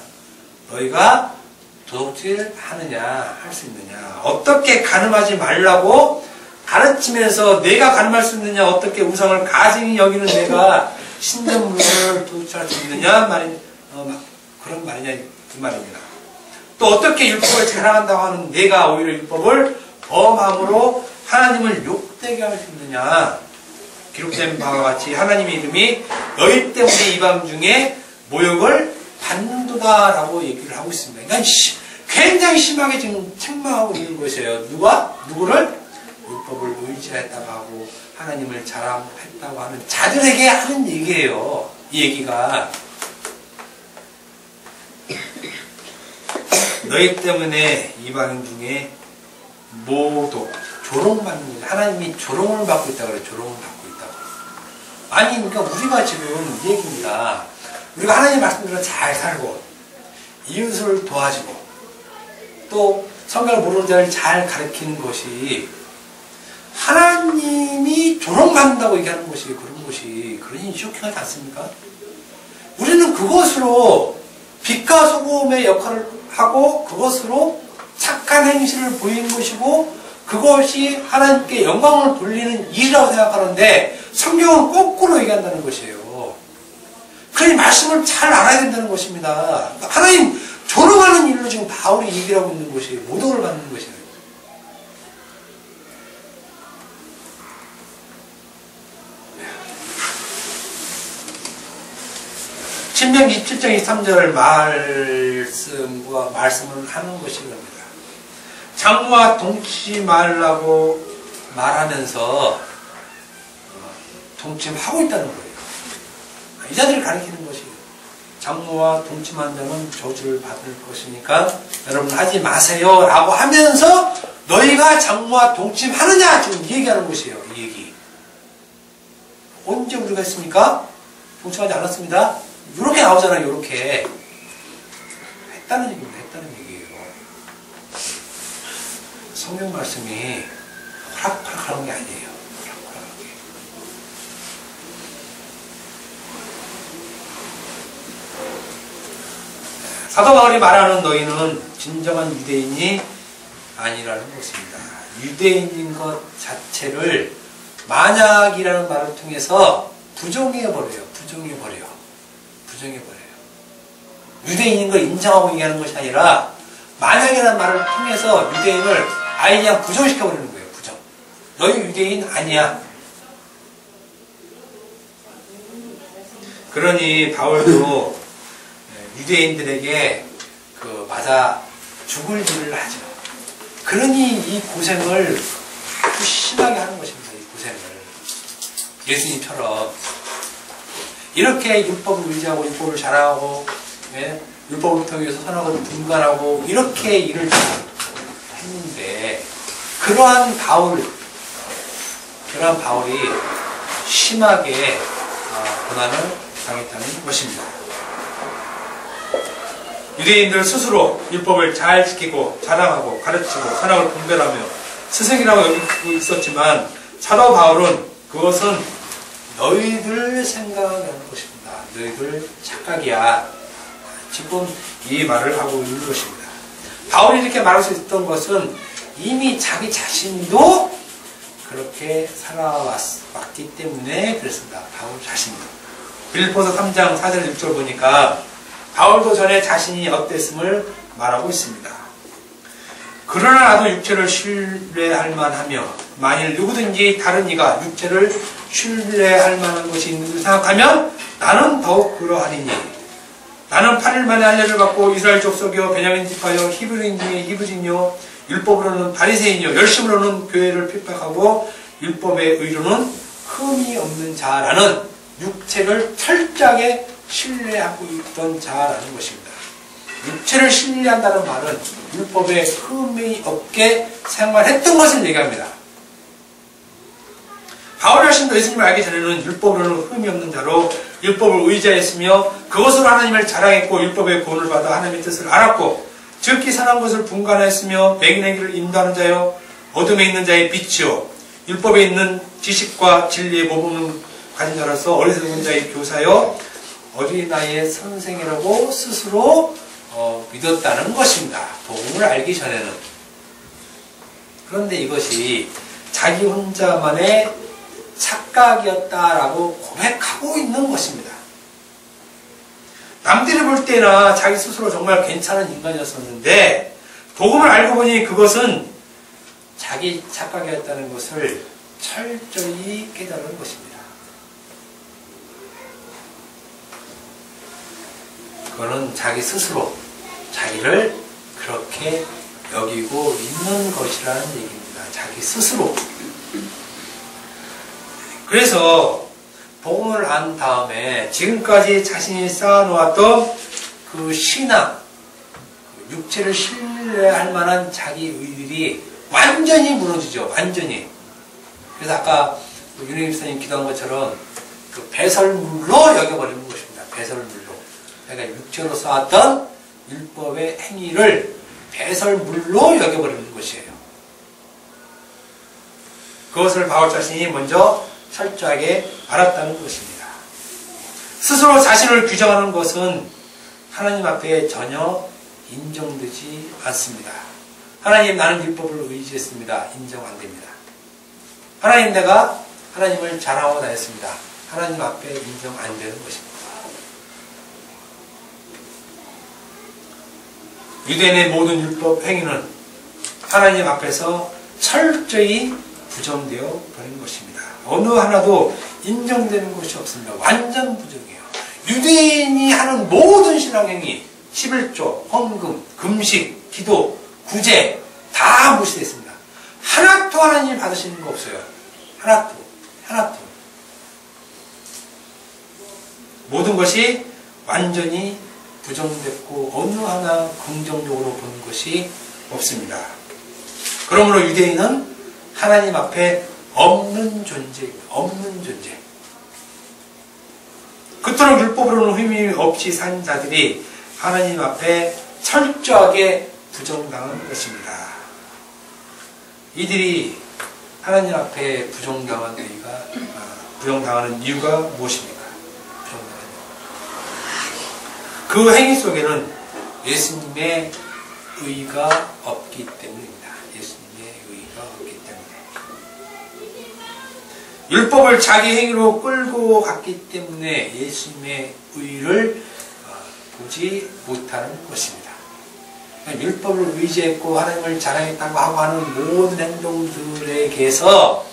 도둑질하느냐 할 수 있느냐 어떻게 간음하지 말라고 가르치면서 내가 간음할 수 있느냐 어떻게 우상을 가증히 여기는 내가 신전물을 도둑질할 수 있느냐 그런 말이냐 이 말입니다. 또 어떻게 율법을 자랑한다고 하는 내가 오히려 율법을 범함으로 하나님을 욕되게 할 수 있느냐. 기록된 바와 같이 하나님의 이름이 너희 때문에 이방 중에 모욕을 받는도다라고 얘기를 하고 있습니다. 그러니까 굉장히 심하게 지금 책망하고 있는 것이에요. 누구를? 율법을 의지했다고 하고 하나님을 자랑했다고 하는 자들에게 하는 얘기예요. 이 얘기가 너희 때문에 이방 중에 모독, 조롱받는 거예요. 하나님이 조롱을 받고 있다고 그래요. 조롱을 받고 있다고. 아니 그러니까 우리가 지금 이 얘기입니다. 우리가 하나님 말씀대로 잘 살고 이웃을 도와주고 또 성경을 모르는 자를 잘 가르치는 것이 하나님이 조롱받는다고 얘기하는 것이 그러니 쇼킹하지 않습니까? 우리는 그것으로 빛과 소금의 역할을 하고 그것으로 착한 행실을 보이는 것이고 그것이 하나님께 영광을 돌리는 일이라고 생각하는데 성경은 거꾸로 얘기한다는 것이에요. 그러니 말씀을 잘 알아야 된다는 것입니다. 하나님 조롱하는 일로 지금 바울이 얘기를 하고 있는 것이에요. 모독을 받는 것이에요. 신명 27장 23절 말씀을 하는 것이 겁니다. 장모와 동치 말라고 말하면서 동침하고 있다는 거예요. 이 자들을 가리키는 것이에요. 장모와 동침한 자는 저주를 받을 것이니까 여러분 하지 마세요 라고 하면서 너희가 장모와 동침하느냐 지금 얘기하는 것이에요. 이 얘기. 언제 우리가 했습니까? 동침하지 않았습니다. 이렇게 나오잖아요. 이렇게 했다는 얘기입니다. 했다는 얘기예요. 성경 말씀이 호락호락하는 게 아니에요. 호락호락하게. 사도 바울이 말하는 너희는 진정한 유대인이 아니라는 것입니다. 유대인인 것 자체를 만약이라는 말을 통해서 부정해버려요. 부정해버려요. 유대인인 걸 인정하고 얘기하는 것이 아니라 만약이라는 말을 통해서 유대인을 아예 그냥 부정시켜버리는 거예요. 부정. 너희 유대인 아니야. 그러니 바울도 유대인들에게 맞아 죽을 일을 하죠. 그러니 이 고생을 아주 심하게 하는 것입니다. 이 고생을. 예수님처럼 이렇게 율법을 의지하고 율법을 자랑하고 율법을 통해서 선악을 분간하고 이렇게 일을 했는데 그러한 바울이 심하게 고난을 당했다는 것입니다. 유대인들 스스로 율법을 잘 지키고 자랑하고 가르치고 선악을 분별하며 스승이라고 여기고 있었지만 사도 바울은 그것은 너희들 생각하는 것입니다. 너희들 착각이야. 지금 이 말을 하고 있는 것입니다. 바울이 이렇게 말할 수 있었던 것은 이미 자기 자신도 그렇게 살아왔기 때문에 그랬습니다. 바울 자신도. 빌립보서 3장 4절 6절 보니까 바울도 전에 자신이 어땠음을 말하고 있습니다. 그러나 나도 육체를 신뢰할 만하며 만일 누구든지 다른 이가 육체를 신뢰할 만한 것이 있는 줄 생각하면 나는 더욱 그러하리니 나는 8일 만에 할례를 받고 이스라엘 족속이요 베냐민 지파요 히브리인 중에 히브리인요 율법으로는 바리새인이요 열심으로는 교회를 핍박하고 율법의 의로는 흠이 없는 자라는 육체를 철저하게 신뢰하고 있던 자라는 것입니다. 육체를 신뢰한다는 말은 율법에 흠이 없게 생활했던 것을 얘기합니다. 바울 자신도 예수님을 알기 전에는 율법으로는 흠이 없는 자로 율법을 의지하였으며 그것으로 하나님을 자랑했고 율법의 구원을 받아 하나님의 뜻을 알았고 즉기 선한 것을 분간하였으며 맹인의 길을 인도하는 자요 어둠에 있는 자의 빛이요 율법에 있는 지식과 진리의 모범을 가진 자로서 어리석은 자의 교사요 어린아이의 선생이라고 스스로 믿었다는 것입니다. 복음을 알기 전에는. 그런데 이것이 자기 혼자만의 착각이었다라고 고백하고 있는 것입니다. 남들이 볼 때나 자기 스스로 정말 괜찮은 인간이었었는데 복음을 알고 보니 그것은 자기 착각이었다는 것을 철저히 깨달은 것입니다. 그거는 자기 스스로 자기를 그렇게 여기고 있는 것이라는 얘기입니다. 자기 스스로. 그래서 복음을 안 다음에 지금까지 자신이 쌓아놓았던 그 신앙, 육체를 신뢰할 만한 자기 의들이 완전히 무너지죠. 완전히. 그래서 아까 윤희 집사님 기도한 것처럼 그 배설물로 여겨버리는 것입니다. 배설물로. 그러니까 육체로 쌓았던 율법의 행위를 배설물로 여겨버리는 것이에요. 그것을 바울 자신이 먼저 철저하게 알았다는 것입니다. 스스로 자신을 규정하는 것은 하나님 앞에 전혀 인정되지 않습니다. 하나님 나는 율법을 의지했습니다. 인정 안 됩니다. 하나님 내가 하나님을 자랑하고 다녔습니다. 하나님 앞에 인정 안 되는 것입니다. 유대인의 모든 율법 행위는 하나님 앞에서 철저히 부정되어 버린 것입니다. 어느 하나도 인정되는 것이 없습니다. 완전 부정이에요. 유대인이 하는 모든 신앙행위, 11조, 헌금, 금식, 기도, 구제 다 무시됐습니다. 하나도 하나님이 받으시는 거 없어요. 하나도. 모든 것이 완전히 부정됐고 어느 하나 긍정적으로 보는 것이 없습니다. 그러므로 유대인은 하나님 앞에 없는 존재입니다. 없는 존재. 그토록 율법으로는 힘이 없이 산 자들이 하나님 앞에 철저하게 부정당한 것입니다. 이들이 하나님 앞에 부정당하는 이유가 무엇입니까? 그 행위 속에는 예수님의 의가 없기 때문입니다. 예수님의 의가 없기 때문에. 율법을 자기 행위로 끌고 갔기 때문에 예수님의 의를 보지 못하는 것입니다. 율법을 의지했고 하나님을 자랑했다고 하고 하는 모든 행동들에게서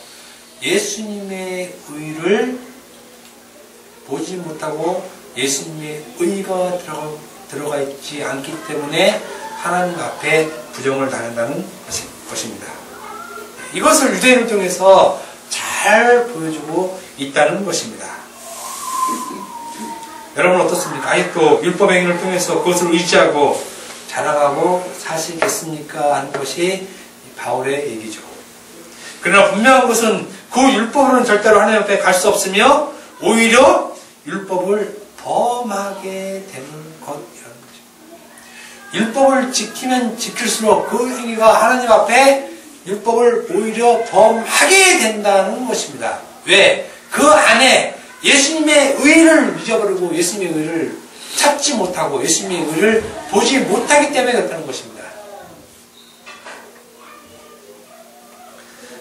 예수님의 의를 보지 못하고 예수님의 의가 들어가 있지 않기 때문에 하나님 앞에 부정을 당한다는 것입니다. 이것을 유대인을 통해서 잘 보여주고 있다는 것입니다. 여러분 어떻습니까? 아직도 율법 행위를 통해서 그것을 의지하고 자랑하고 사시겠습니까? 하는 것이 바울의 얘기죠. 그러나 분명한 것은 그 율법으로는 절대로 하나님 앞에 갈 수 없으며 오히려 율법을 범하게 되는 것이라는 거죠. 율법을 지키면 지킬수록 그 행위가 하나님 앞에 율법을 오히려 범하게 된다는 것입니다. 왜? 그 안에 예수님의 의를 잊어버리고 예수님의 의를 찾지 못하고 예수님의 의를 보지 못하기 때문에 그렇다는 것입니다.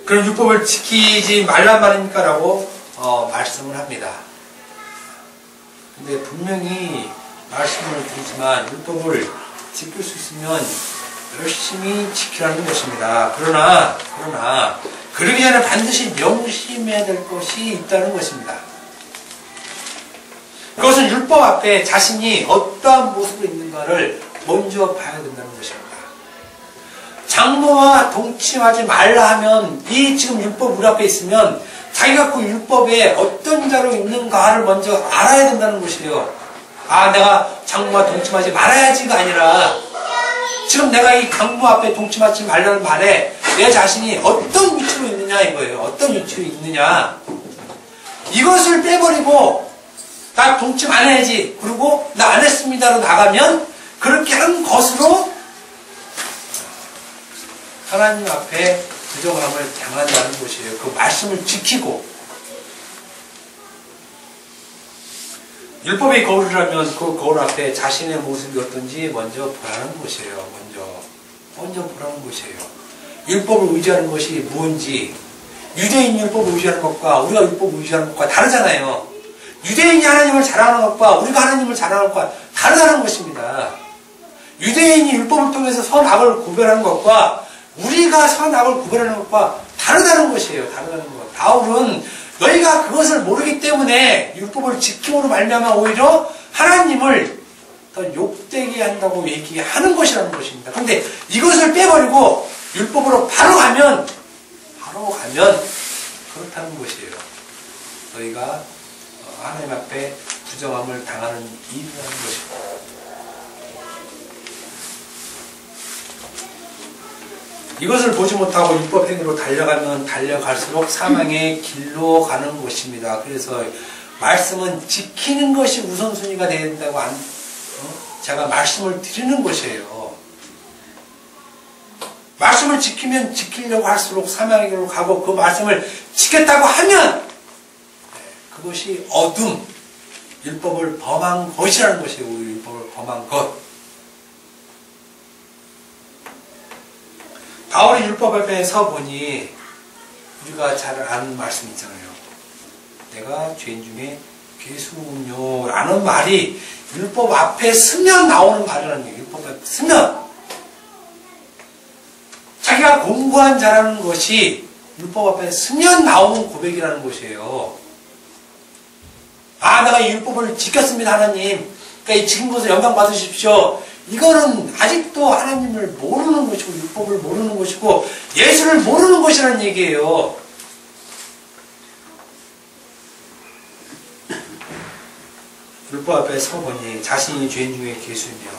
그럼 율법을 지키지 말란 말입니까? 라고 말씀을 합니다. 근데 분명히 말씀을 드리지만 율법을 지킬 수 있으면 열심히 지키라는 것입니다. 그러나 그러기 전에 반드시 명심해야 될 것이 있다는 것입니다. 그것은 율법 앞에 자신이 어떠한 모습으로 있는가를 먼저 봐야 된다는 것입니다. 장로와 동침하지 말라 하면 이 지금 율법 우리 앞에 있으면 자기가 그 율법에 어떤 자로 있는가를 먼저 알아야 된다는 것이에요. 아, 내가 장로와 동침하지 말아야지가 아니라 지금 내가 이 장로 앞에 동침하지 말라는 말에 내 자신이 어떤 위치로 있느냐 이거예요. 어떤 위치로 있느냐. 이것을 빼버리고 나 동침 안 해야지. 그리고 나 안 했습니다로 나가면 그렇게 한 것으로 하나님 앞에 부정함을 당한다는 것이에요. 그 말씀을 지키고 율법의 거울이라면 그 거울 앞에 자신의 모습이 어떤지 먼저 보라는 것이에요. 먼저 보라는 것이에요. 율법을 의지하는 것이 뭔지 유대인 율법을 의지하는 것과 우리가 율법을 의지하는 것과 다르잖아요. 유대인이 하나님을 자랑하는 것과 우리가 하나님을 자랑하는 것과 다르다는 것입니다. 유대인이 율법을 통해서 선악을 구별하는 것과 우리가 선악을 구별하는 것과 다르다는 것이에요. 다르다는 것. 바울은 너희가 그것을 모르기 때문에 율법을 지킴으로 말미암아 오히려 하나님을 더 욕되게 한다고 얘기하는 것이라는 것입니다. 그런데 이것을 빼버리고 율법으로 바로 가면 그렇다는 것이에요. 너희가 하나님 앞에 부정함을 당하는 이유라는 것입니다. 이것을 보지 못하고 율법 행위로 달려가면 달려갈수록 사망의 길로 가는 것입니다. 그래서 말씀은 지키는 것이 우선순위가 되어야 된다고 제가 말씀을 드리는 것이에요. 말씀을 지키면 지키려고 할수록 사망의 길로 가고 그 말씀을 지켰다고 하면 그것이 어둠, 율법을 범한 것이라는 것이에요. 율법을 범한 것. 바울이 율법 앞에 서 보니 우리가 잘 아는 말씀 있잖아요. 내가 죄인 중에 괴수군요 라는 말이 율법 앞에 서면 나오는 말이라는 거예요. 율법 앞에 서면 자기가 공부한 자라는 것이 율법 앞에 서면 나오는 고백이라는 것이에요. 아, 내가 이 율법을 지켰습니다, 하나님. 그러니까 이 지킨 것을 영광 받으십시오. 이거는 아직도 하나님을 모르는 것이고 율법을 모르는 것이고 예수를 모르는 것이라는 얘기예요. 율법 앞에 서보니 자신이 죄인 중에 괴수이며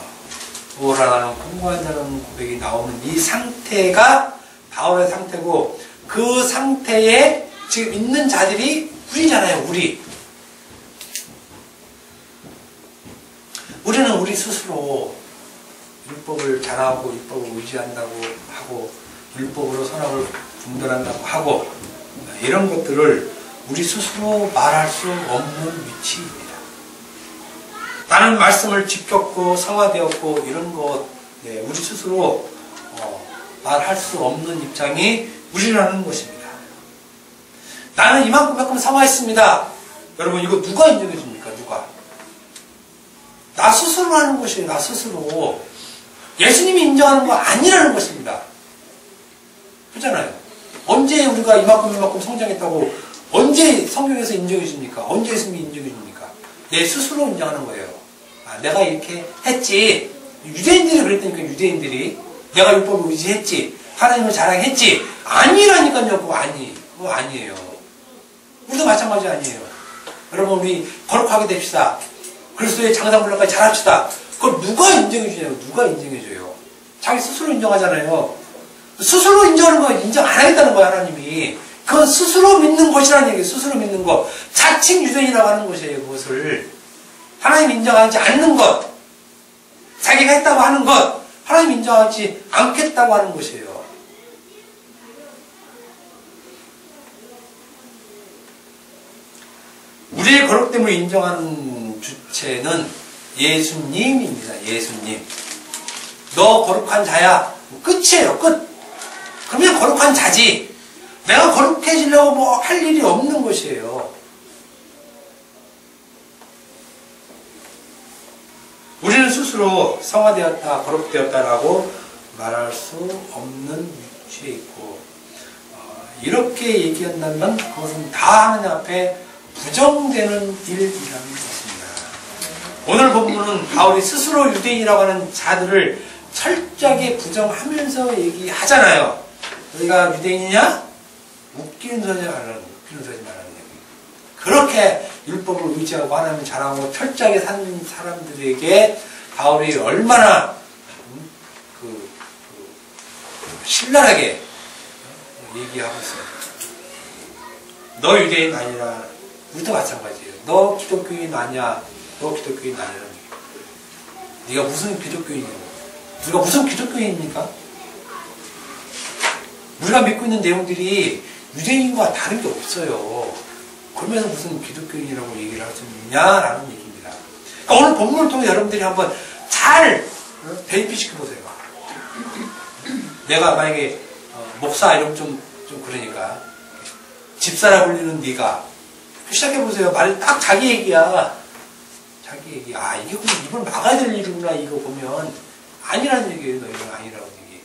오라라는 공고한 자라는 고백이 나오는 이 상태가 바울의 상태고 그 상태에 지금 있는 자들이 우리잖아요. 우리는 우리 스스로 율법을 잘하고 율법을 의지한다고 하고 율법으로 선악을 분별한다고 하고 이런 것들을 우리 스스로 말할 수 없는 위치입니다. 나는 말씀을 지켰고 성화되었고 이런 것 우리 스스로 말할 수 없는 입장이 우리라는 것입니다. 나는 이만큼 성화했습니다. 여러분 이거 누가 인정해 줍니까? 누가? 나 스스로 하는 것이에요. 나 스스로. 예수님이 인정하는 거 아니라는 것입니다. 그렇잖아요. 언제 우리가 이만큼 성장했다고 언제 성경에서 인정해 줍니까? 언제 예수님이 인정해 줍니까? 내 스스로 인정하는 거예요. 아, 내가 이렇게 했지. 유대인들이 그랬다니까. 유대인들이 내가 율법을 의지했지. 하나님을 자랑했지. 아니라니까요. 그거 아니에요. 우리도 마찬가지 아니에요. 여러분 우리 거룩하게 됩시다. 그리스도의 장사분량까지 잘합시다. 그걸 누가 인정해 주냐고. 누가 인정해 줘요. 자기 스스로 인정하잖아요. 스스로 인정하는 거 인정 안 하겠다는 거야 하나님이. 그건 스스로 믿는 것이라는 얘기예요. 스스로 믿는 것. 자칭 유대인이라고 하는 것이에요. 그것을 하나님 인정하지 않는 것, 자기가 했다고 하는 것, 하나님 인정하지 않겠다고 하는 것이에요. 우리의 거룩됨을 인정하는 주체는 예수님입니다. 예수님. 너 거룩한 자야. 끝이에요. 끝. 그러면 거룩한 자지. 내가 거룩해지려고 뭐 할 일이 없는 것이에요. 우리는 스스로 성화되었다, 거룩되었다라고 말할 수 없는 위치에 있고 이렇게 얘기한다면 그것은 다 하나님 앞에 부정되는 일이라는 것입니다. 오늘 본문은 바울이 스스로 유대인이라고 하는 자들을 철저하게 부정하면서 얘기하잖아요. 너희가 유대인이냐? 웃기는 소리 말하는 얘기. 그렇게 율법을 의지하고 하나님을 자랑하고 철저하게 사는 사람들에게 바울이 얼마나 신랄하게 얘기하고 있어요. 너 유대인 아니라 우리도 마찬가지예요. 너 기독교인 아니야. 너 기독교인 아니라는 얘기. 네가 무슨 기독교인이냐고. 우리가 무슨 기독교인입니까? 우리가 믿고 있는 내용들이 유대인과 다른 게 없어요. 그러면서 무슨 기독교인이라고 얘기를 할 수 있냐라는 얘기입니다. 그러니까 오늘 본문을 통해 여러분들이 한번 잘 대입시켜보세요. 내가 만약에 목사 이러면 좀 그러니까 집사라 불리는 네가 시작해보세요. 말 딱 자기 얘기야. 자기 얘기. 아 이게 이걸 막아야 될 일이구나. 이거 보면 아니라는 얘기예요. 너희는 아니라는 얘기.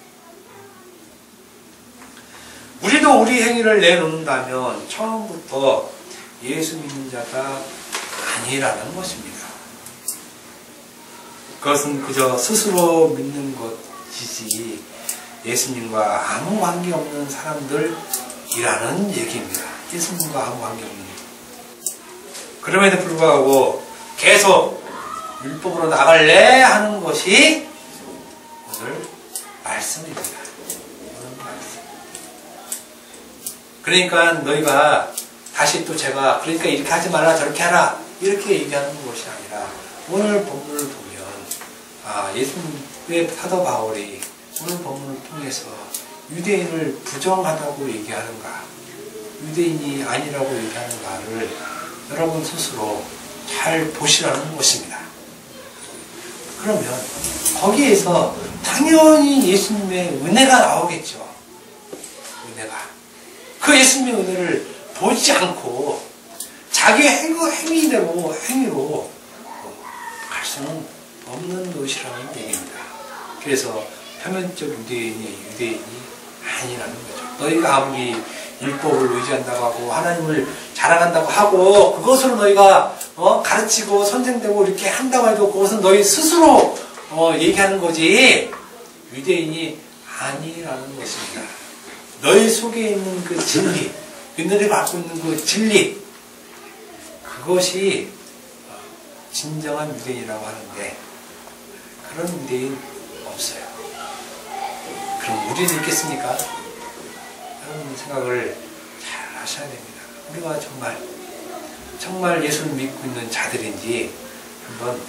우리도 우리 행위를 내놓는다면 처음부터 예수 믿는 자가 아니라는 것입니다. 그것은 그저 스스로 믿는 것이지 예수님과 아무 관계없는 사람들이라는 얘기입니다. 예수님과 아무 관계없는. 그럼에도 불구하고 계속 율법으로 나갈래 하는 것이 오늘 말씀입니다. 오늘 말씀. 그러니까 너희가 다시 또 제가 그러니까 이렇게 하지 말라 저렇게 하라 이렇게 얘기하는 것이 아니라 오늘 본문을 보면 예수님의 사도 바울이 오늘 본문을 통해서 유대인을 부정하다고 얘기하는가 유대인이 아니라고 얘기하는가를 여러분 스스로 잘 보시라는 것입니다. 그러면 거기에서 당연히 예수님의 은혜가 나오겠죠. 은혜가. 그 예수님의 은혜를 보지 않고 자기 행위로 갈 수는 없는 것이라는 얘기입니다. 그래서 표면적 유대인이 아니라는 거죠. 너희가 아무리 율법을 의지한다고 하고 하나님을 자랑한다고 하고 그것으로 너희가 가르치고 선생되고 이렇게 한다고 해도 그것은 너희 스스로 얘기하는 거지 유대인이 아니라는 것입니다. 너희 속에 있는 그 진리 너희들이 갖고 있는 그 진리 그것이 진정한 유대인이라고 하는데 그런 유대인 없어요. 그럼 우리는 있겠습니까? 여러분 생각을 잘 하셔야 됩니다. 우리가 정말 예수를 믿고 있는 자들인지 한번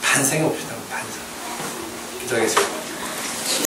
반성해 봅시다. 반성. 기도하겠습니다.